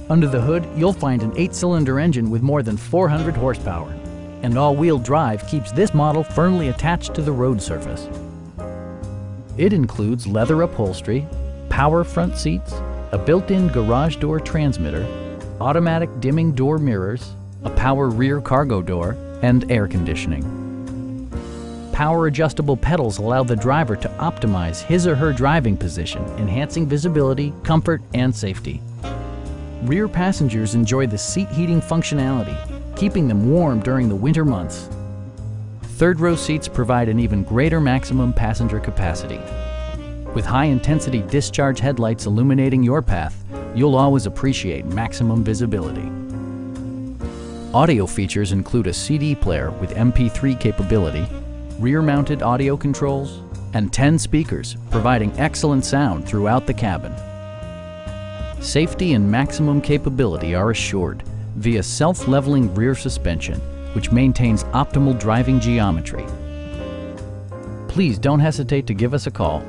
Under the hood, you'll find an 8-cylinder engine with more than 400 horsepower. And all-wheel drive keeps this model firmly attached to the road surface. It includes leather upholstery, power front seats, a built-in garage door transmitter, automatic dimming door mirrors, a power rear cargo door, and air conditioning. Power adjustable pedals allow the driver to optimize his or her driving position, enhancing visibility, comfort, and safety. Rear passengers enjoy the seat heating functionality, keeping them warm during the winter months. Third-row seats provide an even greater maximum passenger capacity. With high-intensity discharge headlights illuminating your path, you'll always appreciate maximum visibility. Audio features include a CD player with MP3 capability, rear-mounted audio controls, and 10 speakers, providing excellent sound throughout the cabin. Safety and maximum capability are assured via self-leveling rear suspension, which maintains optimal driving geometry. Please don't hesitate to give us a call